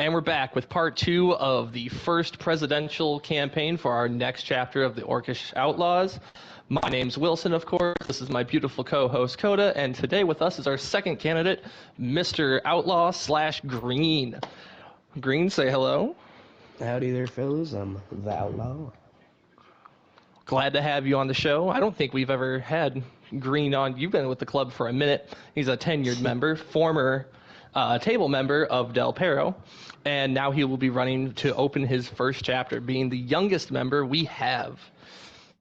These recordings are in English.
And we're back with part two of the first presidential campaign for our next chapter of the Orcish Outlaws. My name's Wilson, of course. This is my beautiful co-host, Coda. And today with us is our second candidate, Mr. Outlaw / Green. Green, say hello. Howdy there, fellas. I'm the Outlaw. Glad to have you on the show. I don't think we've ever had Green on. You've been with the club for a minute. He's a tenured member, former table member of Del Perro, and now he will be running to open his first chapter, being the youngest member we have.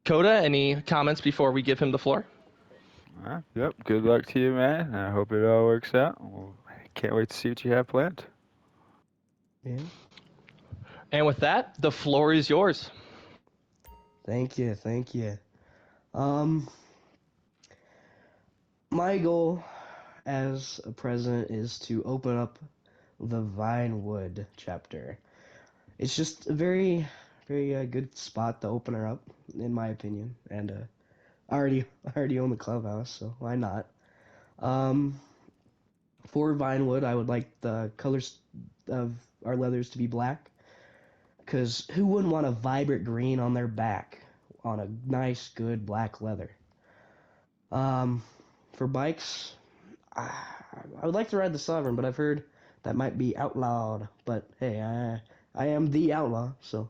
Coda, any comments before we give him the floor? Yep, good luck to you, man. I hope it all works out. Can't wait to see what you have planned. Yeah. And with that, the floor is yours. Thank you. My goal as a president is to open up the Vinewood chapter. It's just a very good spot to open her up, in my opinion. And I already own the clubhouse, so why not? For Vinewood, I would like the colors of our leathers to be black. Because who wouldn't want a vibrant green on their back on a nice, good black leather? For bikes, I would like to ride the Sovereign, but I've heard that might be outlawed. But hey, I am the Outlaw, so.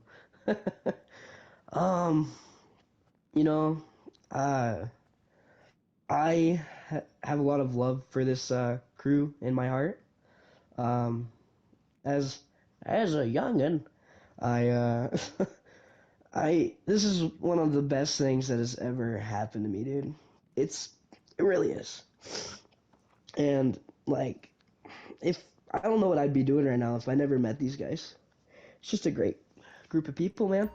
um, you know, uh, I have a lot of love for this crew in my heart. Um, as a youngin', I this is one of the best things that has ever happened to me, dude. It really is. And like, if I don't know what I'd be doing right now if I never met these guys. It's just a great group of people, man.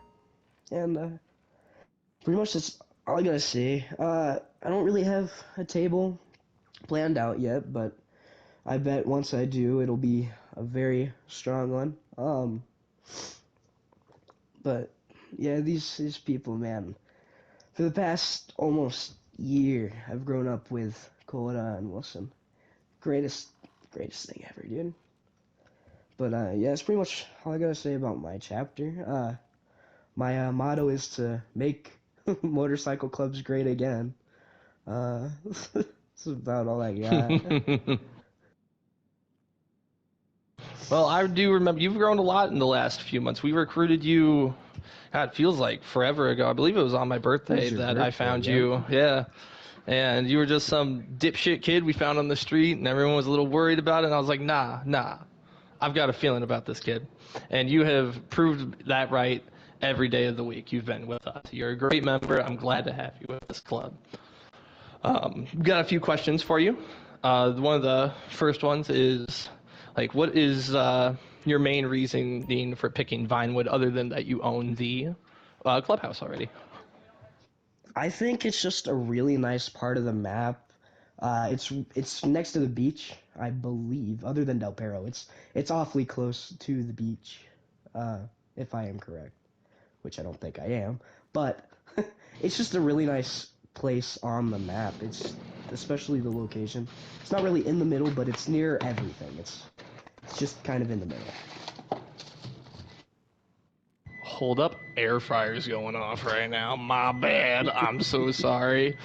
And pretty much that's all I gotta say. I don't really have a table planned out yet, but I bet once I do, it'll be a very strong one. But yeah, these people, man. For the past almost year, I've grown up with Coda and Wilson. Greatest thing ever, dude. But yeah, that's pretty much all I gotta say about my chapter. My motto is to make motorcycle clubs great again. That's about all I got. Well, I do remember you've grown a lot in the last few months. We recruited you, God, it feels like forever ago. I believe it was on my birthday that I found you. Yeah. And you were just some dipshit kid we found on the street, and everyone was a little worried about it. And I was like, nah. I've got a feeling about this kid. And you have proved that right every day of the week you've been with us. You're a great member. I'm glad to have you with this club. We've got a few questions for you. One of the first ones is, like, what is your main reasoning for picking Vinewood other than that you own the clubhouse already? I think it's just a really nice part of the map. It's next to the beach, I believe. Other than Del Perro, it's awfully close to the beach, uh, if I am correct, which I don't think I am. But it's just a really nice place on the map. It's especially the location. It's not really in the middle, but it's near everything. It's just kind of in the middle. Hold up, air fryer's going off right now. My bad. I'm so sorry.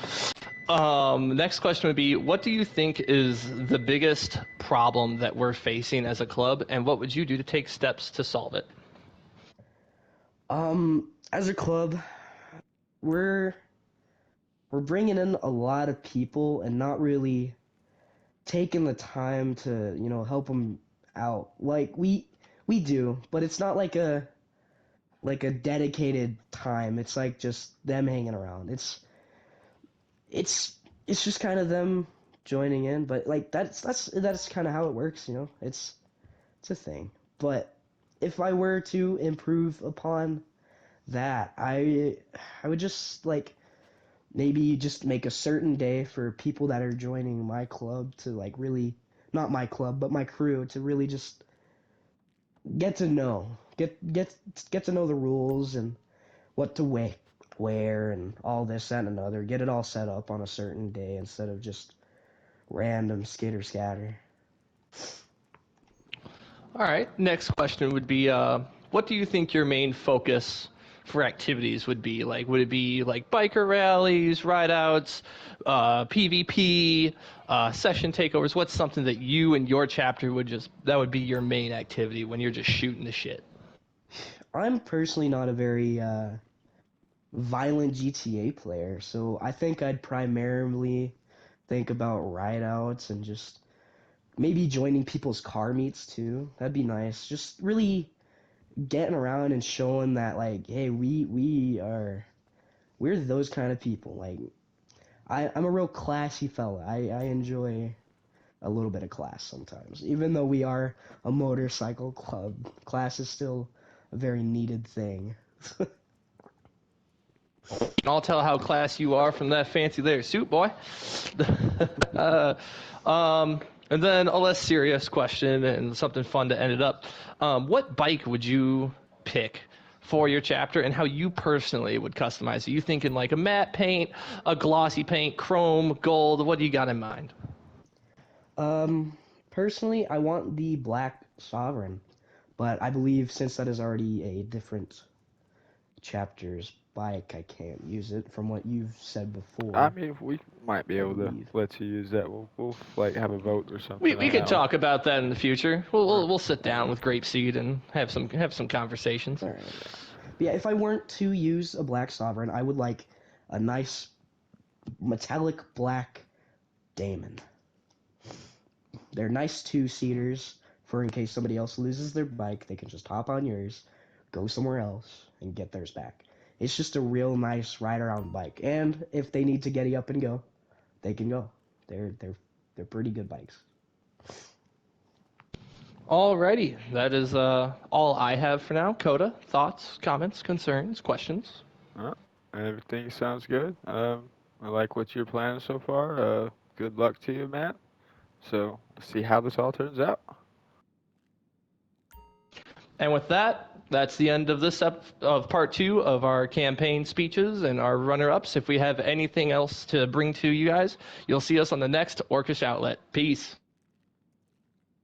Next question would be, what do you think is the biggest problem that we're facing as a club, and what would you do to take steps to solve it? As a club, we're we're bringing in a lot of people and not really taking the time to, help them out. Like we do, but it's not like a dedicated time. It's like just them hanging around. It's it's just kind of them joining in, but like that's kind of how it works, It's a thing. But if I were to improve upon that, I would just like maybe just make a certain day for people that are joining my club to like really, not my club, but my crew, to really just get to know, get to know the rules and what to wear and all this that, and another. Get it all set up on a certain day instead of just random skitter scatter. All right. Next question would be, what do you think your main focus for activities would be? Like, would it be like biker rallies, ride outs, PvP, session takeovers? What's something that you and your chapter that would be your main activity when you're just shooting the shit? I'm personally not a very violent GTA player, so I think I'd primarily think about ride outs and just maybe joining people's car meets too. That'd be nice. Just really getting around and showing that like, hey, we're those kind of people. Like I'm a real classy fella. I enjoy a little bit of class sometimes. Even though we are a motorcycle club, class is still a very needed thing. I'll tell how classy you are from that fancy leather suit, boy. uh, and then a less serious question and something fun to end it up. What bike would you pick for your chapter, and how you personally would customize it? You thinking like a matte paint, a glossy paint, chrome, gold? What do you got in mind? Personally, I want the Black Sovereign, but I believe since that is already a different chapter's bike, I can't use it from what you've said I before, mean, we might be I able to believe. let you use that. We'll like have a vote or We something we on could that one. talk about that in the future. We'll All we'll, right. we'll sit down with Grapeseed and have some conversations. All right. But yeah, if I weren't to use a Black Sovereign, I would like a nice metallic black Damon. They're nice two-seaters for in case somebody else loses their bike, they can just hop on yours, go somewhere else, and get theirs back. It's just a real nice ride-around bike, and if they need to get up and go, they can go. They're pretty good bikes. Alrighty, that is all I have for now. Coda, thoughts, comments, concerns, questions? All right. Everything sounds good. I like what you're planning so far. Good luck to you, Matt. So let's see how this all turns out. And with that, that's the end of this of part 2 of our campaign speeches and our runner-ups. If we have anything else to bring to you guys, you'll see us on the next Orcish Outlet. Peace.